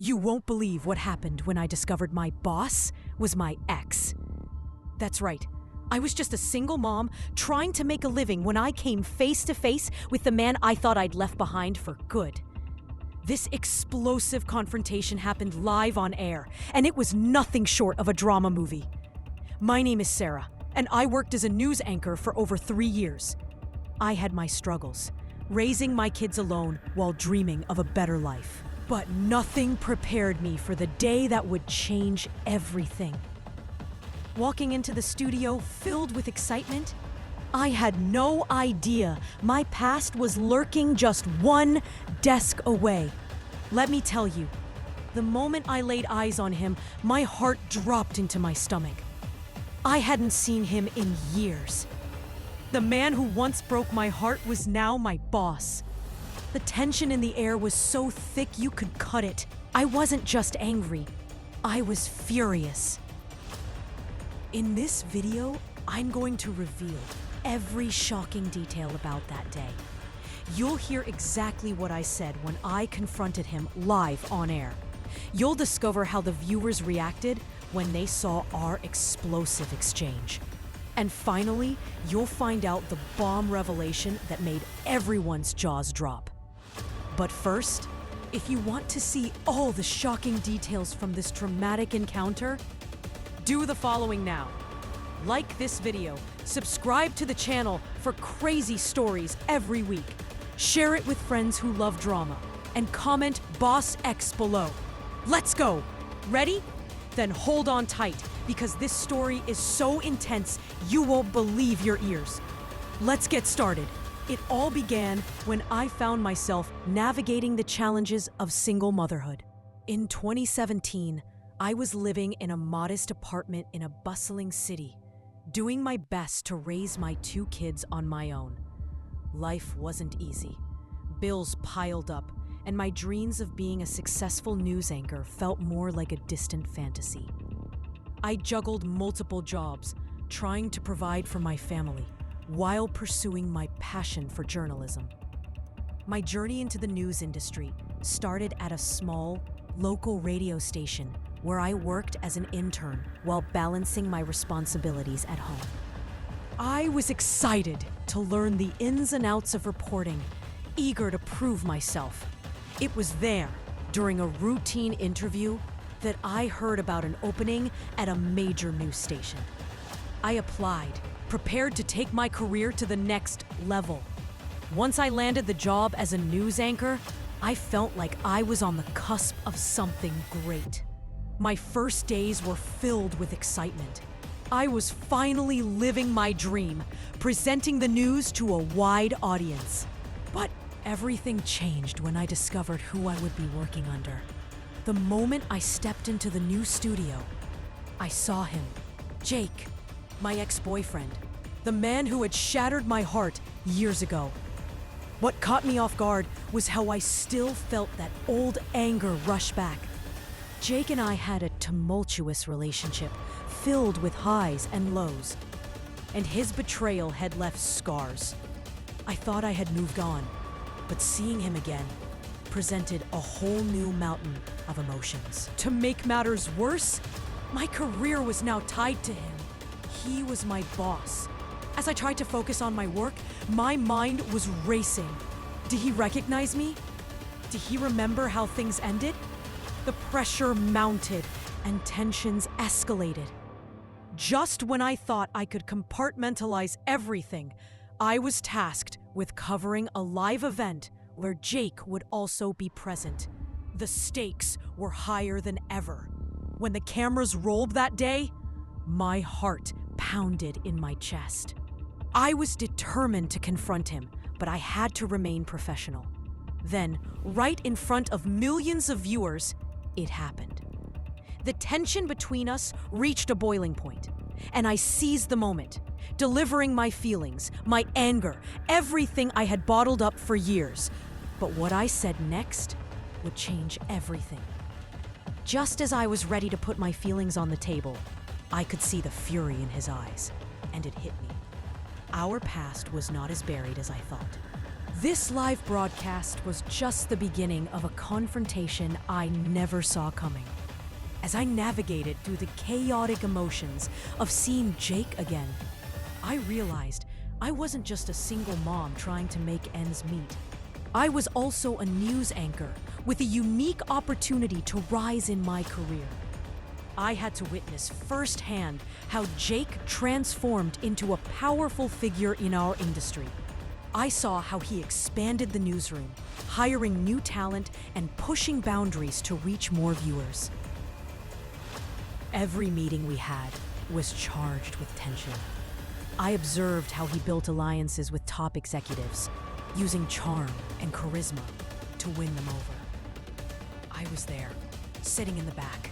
You won't believe what happened when I discovered my boss was my ex. That's right. I was just a single mom trying to make a living when I came face to face with the man I thought I'd left behind for good. This explosive confrontation happened live on air, and it was nothing short of a drama movie. My name is Sarah, and I worked as a news anchor for over 3 years. I had my struggles, raising my kids alone while dreaming of a better life. But nothing prepared me for the day that would change everything. Walking into the studio filled with excitement, I had no idea my past was lurking just one desk away. Let me tell you, the moment I laid eyes on him, my heart dropped into my stomach. I hadn't seen him in years. The man who once broke my heart was now my boss. The tension in the air was so thick you could cut it. I wasn't just angry, I was furious. In this video, I'm going to reveal every shocking detail about that day. You'll hear exactly what I said when I confronted him live on air. You'll discover how the viewers reacted when they saw our explosive exchange. And finally, you'll find out the bomb revelation that made everyone's jaws drop. But first, if you want to see all the shocking details from this dramatic encounter, do the following now. Like this video, subscribe to the channel for crazy stories every week, share it with friends who love drama, and comment Boss X below. Let's go! Ready? Then hold on tight, because this story is so intense you won't believe your ears. Let's get started. It all began when I found myself navigating the challenges of single motherhood. In 2017, I was living in a modest apartment in a bustling city, doing my best to raise my 2 kids on my own. Life wasn't easy. Bills piled up, and my dreams of being a successful news anchor felt more like a distant fantasy. I juggled multiple jobs, trying to provide for my family, while pursuing my passion for journalism. My journey into the news industry started at a small, local radio station where I worked as an intern while balancing my responsibilities at home. I was excited to learn the ins and outs of reporting, eager to prove myself. It was there, during a routine interview, that I heard about an opening at a major news station. I applied, prepared to take my career to the next level. Once I landed the job as a news anchor, I felt like I was on the cusp of something great. My first days were filled with excitement. I was finally living my dream, presenting the news to a wide audience. But everything changed when I discovered who I would be working under. The moment I stepped into the new studio, I saw him, Jake, my ex-boyfriend, the man who had shattered my heart years ago. What caught me off guard was how I still felt that old anger rush back. Jake and I had a tumultuous relationship filled with highs and lows, and his betrayal had left scars. I thought I had moved on, but seeing him again presented a whole new mountain of emotions. To make matters worse, my career was now tied to him. He was my boss. As I tried to focus on my work, my mind was racing. Did he recognize me? Did he remember how things ended? The pressure mounted and tensions escalated. Just when I thought I could compartmentalize everything, I was tasked with covering a live event where Jake would also be present. The stakes were higher than ever. When the cameras rolled that day, my heart pounded in my chest. I was determined to confront him, but I had to remain professional. Then, right in front of millions of viewers, it happened. The tension between us reached a boiling point, and I seized the moment, delivering my feelings, my anger, everything I had bottled up for years. But what I said next would change everything. Just as I was ready to put my feelings on the table, I could see the fury in his eyes, and it hit me. Our past was not as buried as I thought. This live broadcast was just the beginning of a confrontation I never saw coming. As I navigated through the chaotic emotions of seeing Jake again, I realized I wasn't just a single mom trying to make ends meet. I was also a news anchor with a unique opportunity to rise in my career. I had to witness firsthand how Jake transformed into a powerful figure in our industry. I saw how he expanded the newsroom, hiring new talent and pushing boundaries to reach more viewers. Every meeting we had was charged with tension. I observed how he built alliances with top executives, using charm and charisma to win them over. I was there, sitting in the back,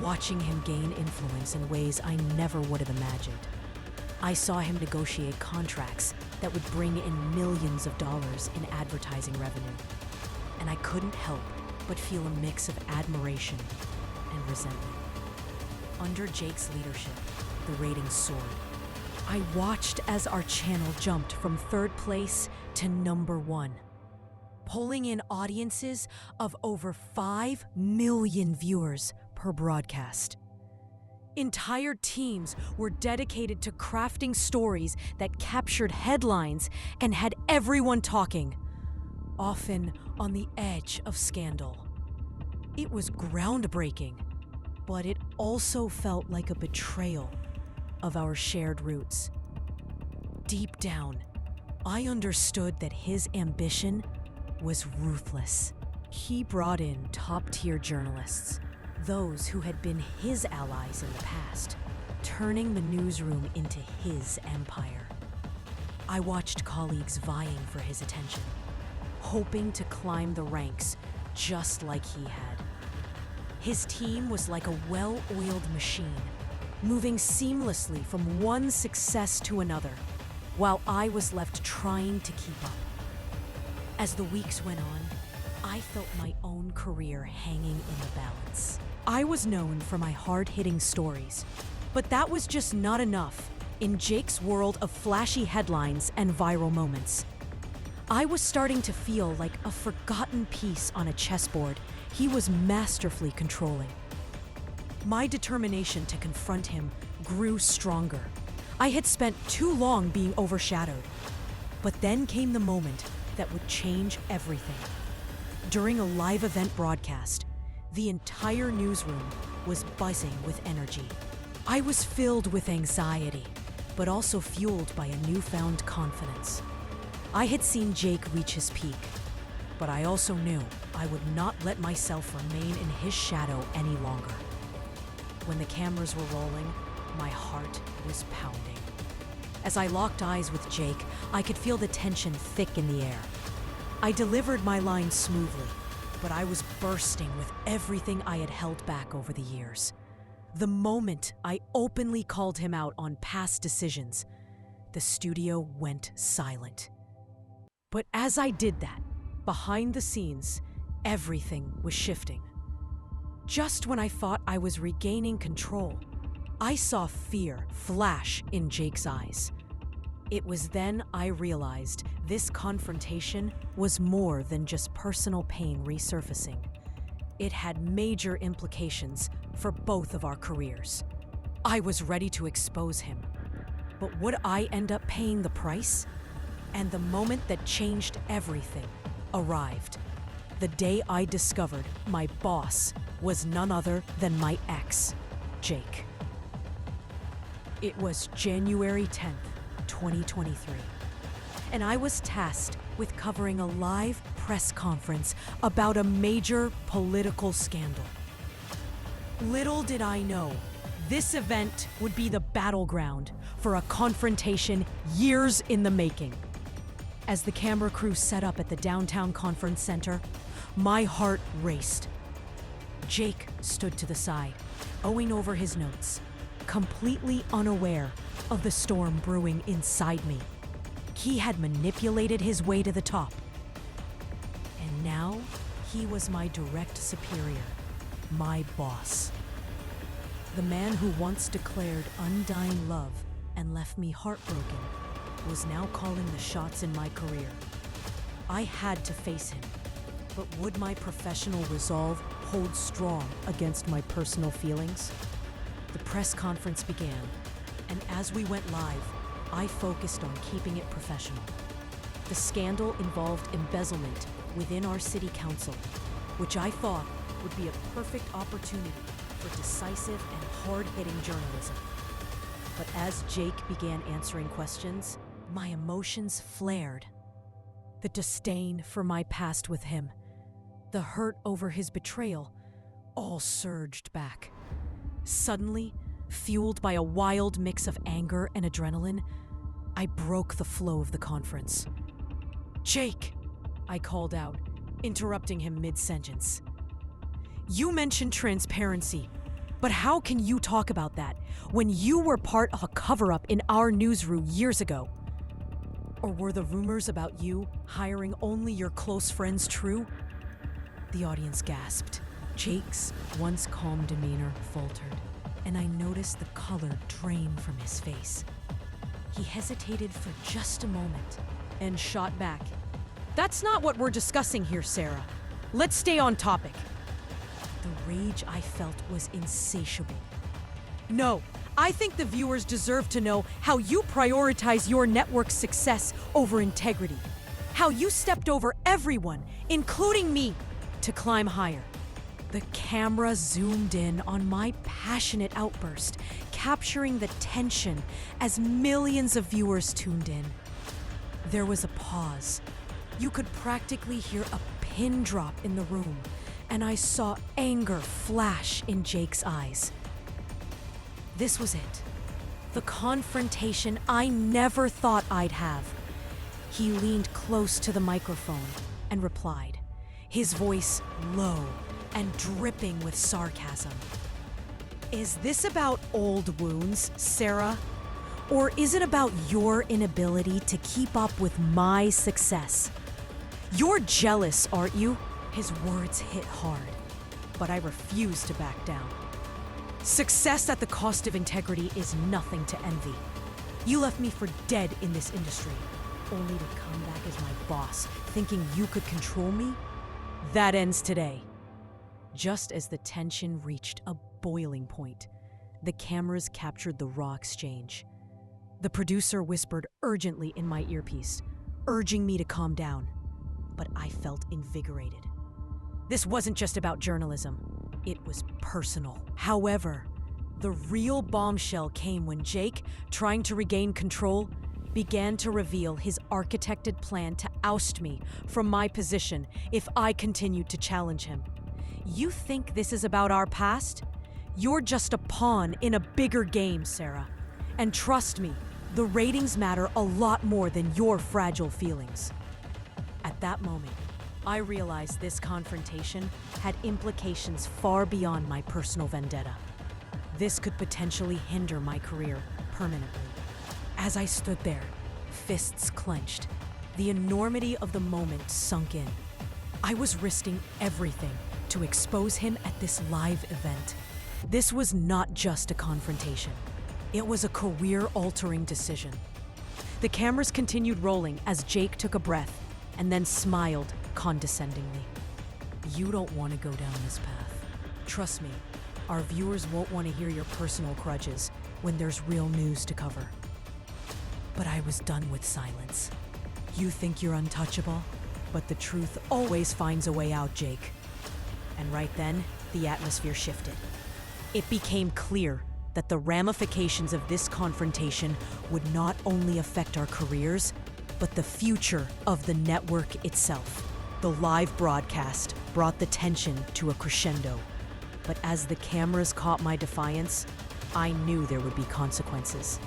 watching him gain influence in ways I never would have imagined. I saw him negotiate contracts that would bring in millions of dollars in advertising revenue, and I couldn't help but feel a mix of admiration and resentment. Under Jake's leadership, the ratings soared. I watched as our channel jumped from third place to number one, pulling in audiences of over 5 million viewers per broadcast. Entire teams were dedicated to crafting stories that captured headlines and had everyone talking, often on the edge of scandal. It was groundbreaking, but it also felt like a betrayal of our shared roots. Deep down, I understood that his ambition was ruthless. He brought in top-tier journalists, those who had been his allies in the past, turning the newsroom into his empire. I watched colleagues vying for his attention, hoping to climb the ranks just like he had. His team was like a well-oiled machine, moving seamlessly from one success to another, while I was left trying to keep up. As the weeks went on, I felt my own career hanging in the balance. I was known for my hard-hitting stories, but that was just not enough in Jake's world of flashy headlines and viral moments. I was starting to feel like a forgotten piece on a chessboard he was masterfully controlling. My determination to confront him grew stronger. I had spent too long being overshadowed. But then came the moment that would change everything. During a live event broadcast, the entire newsroom was buzzing with energy. I was filled with anxiety, but also fueled by a newfound confidence. I had seen Jake reach his peak, but I also knew I would not let myself remain in his shadow any longer. When the cameras were rolling, my heart was pounding. As I locked eyes with Jake, I could feel the tension thick in the air. I delivered my lines smoothly, but I was bursting with everything I had held back over the years. The moment I openly called him out on past decisions, the studio went silent. But as I did that, behind the scenes, everything was shifting. Just when I thought I was regaining control, I saw fear flash in Jake's eyes. It was then I realized this confrontation was more than just personal pain resurfacing. It had major implications for both of our careers. I was ready to expose him, but would I end up paying the price? And the moment that changed everything arrived. The day I discovered my boss was none other than my ex, Jake. It was January 10th, 2023, and I was tasked with covering a live press conference about a major political scandal. Little did I know, this event would be the battleground for a confrontation years in the making. As the camera crew set up at the downtown conference center, my heart raced. Jake stood to the side, owing over his notes, completely unaware of the storm brewing inside me. He had manipulated his way to the top. And now, he was my direct superior, my boss. The man who once declared undying love and left me heartbroken was now calling the shots in my career. I had to face him. But would my professional resolve hold strong against my personal feelings? The press conference began, and as we went live, I focused on keeping it professional. The scandal involved embezzlement within our city council, which I thought would be a perfect opportunity for decisive and hard-hitting journalism. But as Jake began answering questions, my emotions flared. The disdain for my past with him, the hurt over his betrayal, all surged back. Suddenly, fueled by a wild mix of anger and adrenaline, I broke the flow of the conference. "Jake," I called out, interrupting him mid-sentence. "You mentioned transparency, but how can you talk about that when you were part of a cover-up in our newsroom years ago? Or were the rumors about you hiring only your close friends true?" The audience gasped. Jake's once calm demeanor faltered, and I noticed the color drain from his face. He hesitated for just a moment and shot back. "That's not what we're discussing here, Sarah. Let's stay on topic." The rage I felt was insatiable. "No, I think the viewers deserve to know how you prioritize your network's success over integrity. How you stepped over everyone, including me, to climb higher." The camera zoomed in on my passionate outburst, capturing the tension as millions of viewers tuned in. There was a pause. You could practically hear a pin drop in the room, and I saw anger flash in Jake's eyes. This was it. The confrontation I never thought I'd have. He leaned close to the microphone and replied, his voice low and dripping with sarcasm. "Is this about old wounds, Sarah? Or is it about your inability to keep up with my success? You're jealous, aren't you?" His words hit hard, but I refused to back down. "Success at the cost of integrity is nothing to envy. You left me for dead in this industry, only to come back as my boss, thinking you could control me? That ends today." Just as the tension reached a boiling point, the cameras captured the raw exchange. The producer whispered urgently in my earpiece, urging me to calm down, but I felt invigorated. This wasn't just about journalism. It was personal. However, the real bombshell came when Jake, trying to regain control, began to reveal his architected plan to oust me from my position if I continued to challenge him. "You think this is about our past? You're just a pawn in a bigger game, Sarah. And trust me, the ratings matter a lot more than your fragile feelings." At that moment, I realized this confrontation had implications far beyond my personal vendetta. This could potentially hinder my career permanently. As I stood there, fists clenched, the enormity of the moment sunk in. I was risking everything to expose him at this live event. This was not just a confrontation. It was a career-altering decision. The cameras continued rolling as Jake took a breath and then smiled condescendingly. "You don't want to go down this path. Trust me, our viewers won't want to hear your personal grudges when there's real news to cover." But I was done with silence. "You think you're untouchable, but the truth always finds a way out, Jake." And right then, the atmosphere shifted. It became clear that the ramifications of this confrontation would not only affect our careers, but the future of the network itself. The live broadcast brought the tension to a crescendo. But as the cameras caught my defiance, I knew there would be consequences.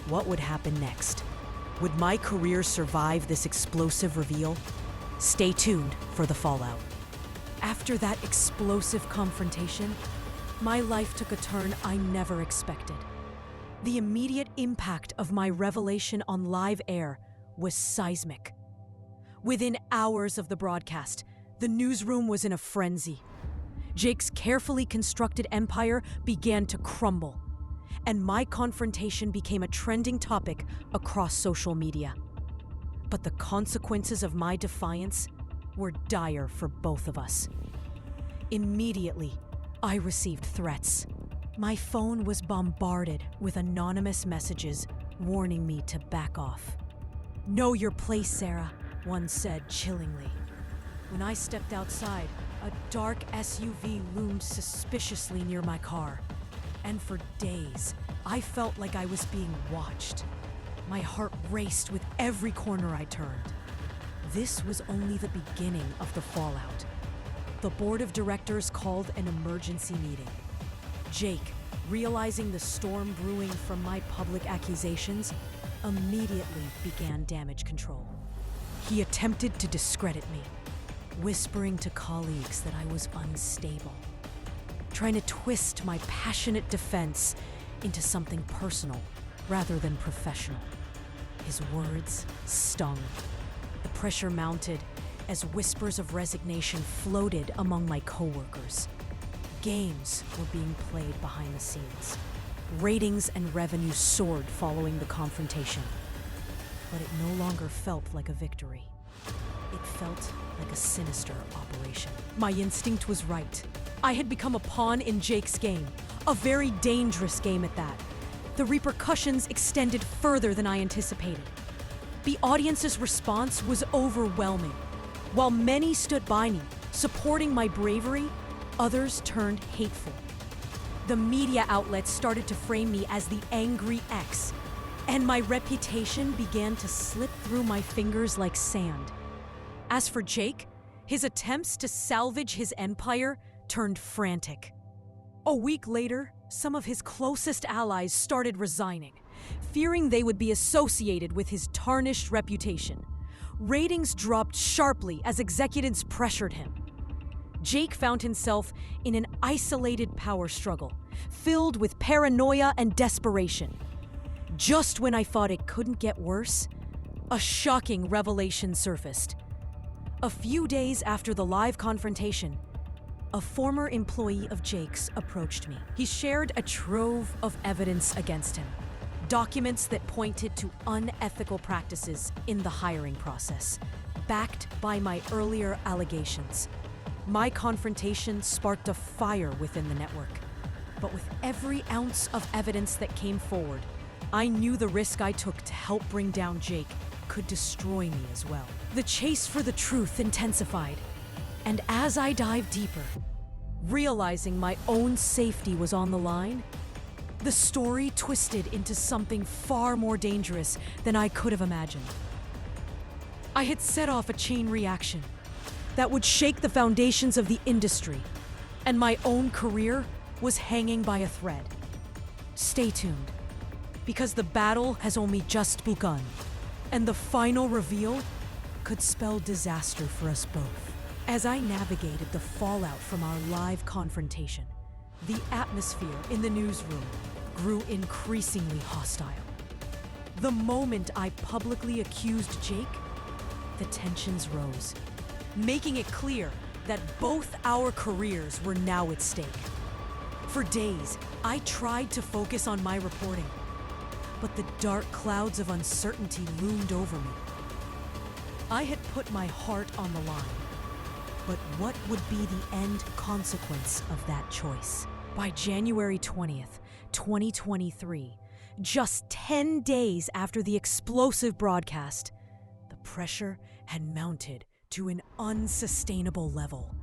What would happen next? Would my career survive this explosive reveal? Stay tuned for the fallout. After that explosive confrontation, my life took a turn I never expected. The immediate impact of my revelation on live air was seismic. Within hours of the broadcast, the newsroom was in a frenzy. Jake's carefully constructed empire began to crumble, and my confrontation became a trending topic across social media. But the consequences of my defiance were dire for both of us. Immediately, I received threats. My phone was bombarded with anonymous messages warning me to back off. "Know your place, Sarah," one said chillingly. When I stepped outside, a dark SUV loomed suspiciously near my car. And for days, I felt like I was being watched. My heart raced with every corner I turned. This was only the beginning of the fallout. The board of directors called an emergency meeting. Jake, realizing the storm brewing from my public accusations, immediately began damage control. He attempted to discredit me, whispering to colleagues that I was unstable, trying to twist my passionate defense into something personal rather than professional. His words stung. The pressure mounted as whispers of resignation floated among my coworkers. Games were being played behind the scenes. Ratings and revenue soared following the confrontation. But it no longer felt like a victory. It felt like a sinister operation. My instinct was right. I had become a pawn in Jake's game, a very dangerous game at that. The repercussions extended further than I anticipated. The audience's response was overwhelming. While many stood by me, supporting my bravery, others turned hateful. The media outlets started to frame me as the angry ex, and my reputation began to slip through my fingers like sand. As for Jake, his attempts to salvage his empire turned frantic. A week later, some of his closest allies started resigning, fearing they would be associated with his tarnished reputation. Ratings dropped sharply as executives pressured him. Jake found himself in an isolated power struggle, filled with paranoia and desperation. Just when I thought it couldn't get worse, a shocking revelation surfaced. A few days after the live confrontation, a former employee of Jake's approached me. He shared a trove of evidence against him, documents that pointed to unethical practices in the hiring process, backed by my earlier allegations. My confrontation sparked a fire within the network. But with every ounce of evidence that came forward, I knew the risk I took to help bring down Jake could destroy me as well. The chase for the truth intensified, and as I dived deeper, realizing my own safety was on the line, the story twisted into something far more dangerous than I could have imagined. I had set off a chain reaction that would shake the foundations of the industry, and my own career was hanging by a thread. Stay tuned, because the battle has only just begun, and the final reveal could spell disaster for us both. As I navigated the fallout from our live confrontation, the atmosphere in the newsroom grew increasingly hostile. The moment I publicly accused Jake, the tensions rose, making it clear that both our careers were now at stake. For days, I tried to focus on my reporting, but the dark clouds of uncertainty loomed over me. I had put my heart on the line, but what would be the end consequence of that choice? By January 20th, 2023, just 10 days after the explosive broadcast, the pressure had mounted to an unsustainable level.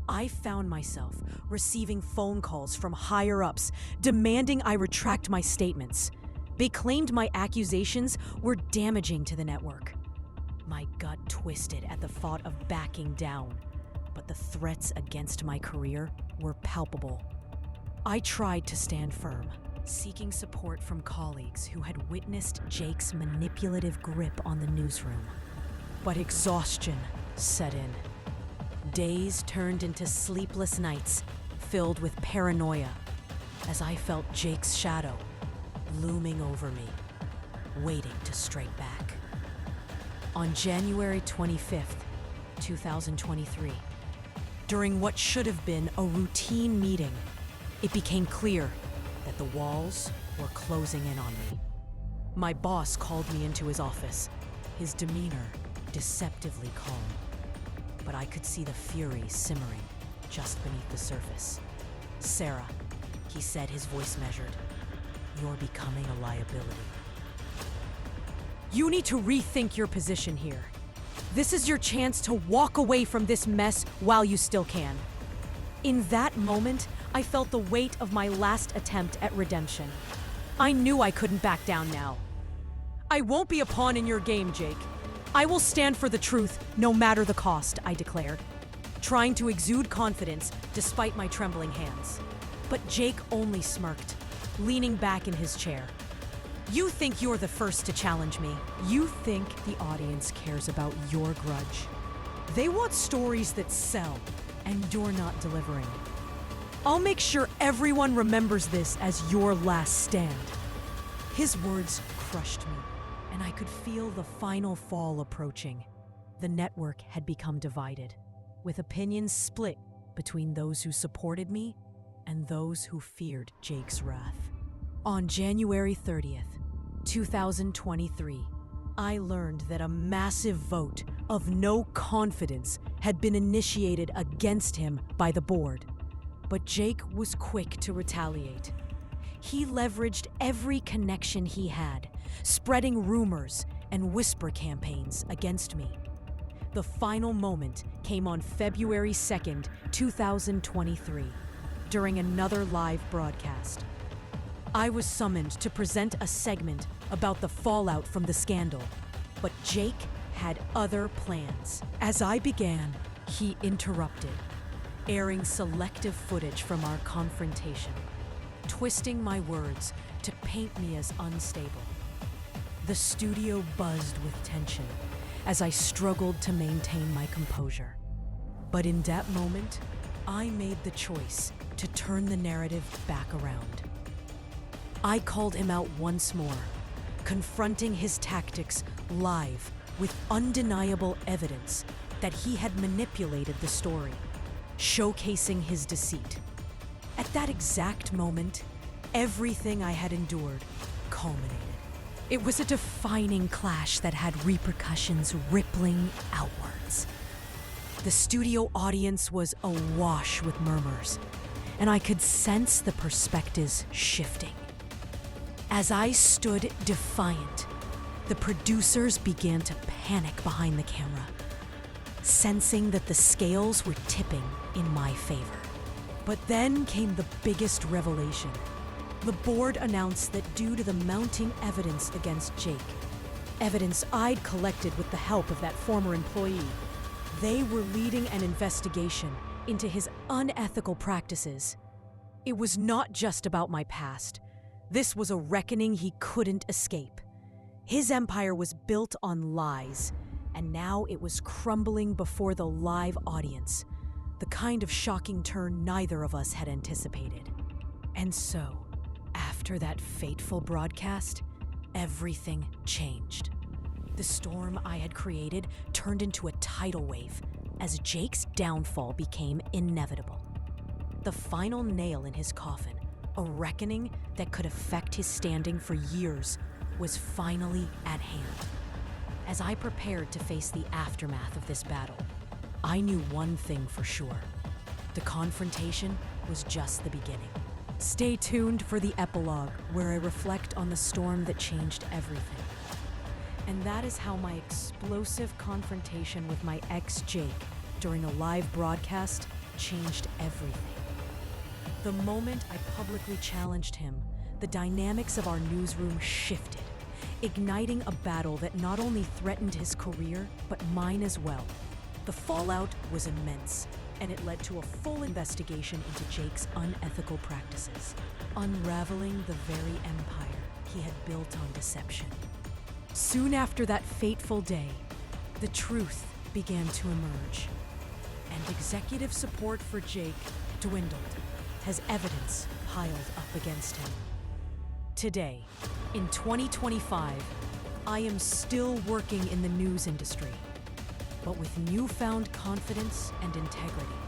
I found myself receiving phone calls from higher-ups demanding I retract my statements. They claimed my accusations were damaging to the network. My gut twisted at the thought of backing down, but the threats against my career were palpable. I tried to stand firm, seeking support from colleagues who had witnessed Jake's manipulative grip on the newsroom. But exhaustion set in. Days turned into sleepless nights, filled with paranoia, as I felt Jake's shadow looming over me, waiting to strike back. On January 25th, 2023, during what should have been a routine meeting, it became clear that the walls were closing in on me. My boss called me into his office, his demeanor deceptively calm. But I could see the fury simmering just beneath the surface. "Sarah," he said, his voice measured, "you're becoming a liability. You need to rethink your position here. This is your chance to walk away from this mess while you still can." In that moment, I felt the weight of my last attempt at redemption. I knew I couldn't back down now. "I won't be a pawn in your game, Jake. I will stand for the truth, no matter the cost," I declared, trying to exude confidence despite my trembling hands. But Jake only smirked, leaning back in his chair. "You think you're the first to challenge me. You think the audience cares about your grudge. They want stories that sell, and you're not delivering. I'll make sure everyone remembers this as your last stand." His words crushed me, and I could feel the final fall approaching. The network had become divided, with opinions split between those who supported me and those who feared Jake's wrath. On January 30th, 2023, I learned that a massive vote of no confidence had been initiated against him by the board. But Jake was quick to retaliate. He leveraged every connection he had, spreading rumors and whisper campaigns against me. The final moment came on February 2nd, 2023, during another live broadcast. I was summoned to present a segment about the fallout from the scandal, but Jake had other plans. As I began, he interrupted, airing selective footage from our confrontation, twisting my words to paint me as unstable. The studio buzzed with tension as I struggled to maintain my composure. But in that moment, I made the choice to turn the narrative back around. I called him out once more, confronting his tactics live with undeniable evidence that he had manipulated the story, showcasing his deceit. At that exact moment, everything I had endured culminated. It was a defining clash that had repercussions rippling outwards. The studio audience was awash with murmurs, and I could sense the perspectives shifting. As I stood defiant, the producers began to panic behind the camera, sensing that the scales were tipping in my favor. But then came the biggest revelation. The board announced that due to the mounting evidence against Jake, evidence I'd collected with the help of that former employee, they were leading an investigation into his unethical practices. It was not just about my past. This was a reckoning he couldn't escape. His empire was built on lies, and now it was crumbling before the live audience, the kind of shocking turn neither of us had anticipated. And so, after that fateful broadcast, everything changed. The storm I had created turned into a tidal wave as Jake's downfall became inevitable. The final nail in his coffin, a reckoning that could affect his standing for years, was finally at hand. As I prepared to face the aftermath of this battle, I knew one thing for sure. The confrontation was just the beginning. Stay tuned for the epilogue, where I reflect on the storm that changed everything. And that is how my explosive confrontation with my ex Jake during a live broadcast changed everything. The moment I publicly challenged him, the dynamics of our newsroom shifted, igniting a battle that not only threatened his career, but mine as well. The fallout was immense, and it led to a full investigation into Jake's unethical practices, unraveling the very empire he had built on deception. Soon after that fateful day, the truth began to emerge, and executive support for Jake dwindled as evidence piled up against him. Today, in 2025, I am still working in the news industry, but with newfound confidence and integrity.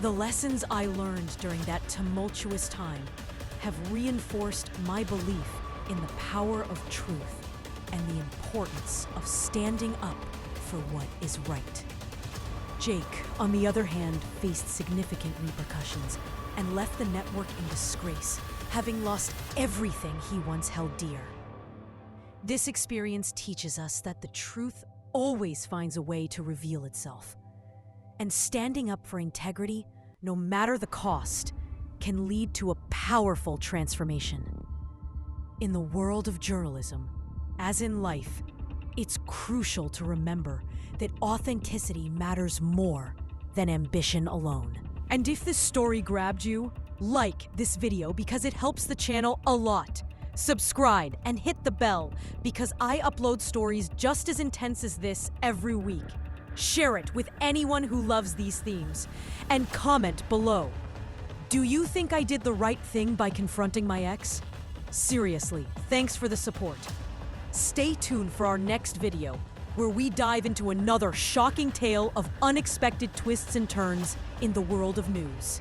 The lessons I learned during that tumultuous time have reinforced my belief in the power of truth and the importance of standing up for what is right. Jake, on the other hand, faced significant repercussions and left the network in disgrace, having lost everything he once held dear. This experience teaches us that the truth always finds a way to reveal itself. And standing up for integrity, no matter the cost, can lead to a powerful transformation. In the world of journalism, as in life, it's crucial to remember that authenticity matters more than ambition alone. And if this story grabbed you, like this video because it helps the channel a lot. Subscribe and hit the bell because I upload stories just as intense as this every week. Share it with anyone who loves these themes. And comment below. Do you think I did the right thing by confronting my ex? Seriously, thanks for the support. Stay tuned for our next video, where we dive into another shocking tale of unexpected twists and turns in the world of news.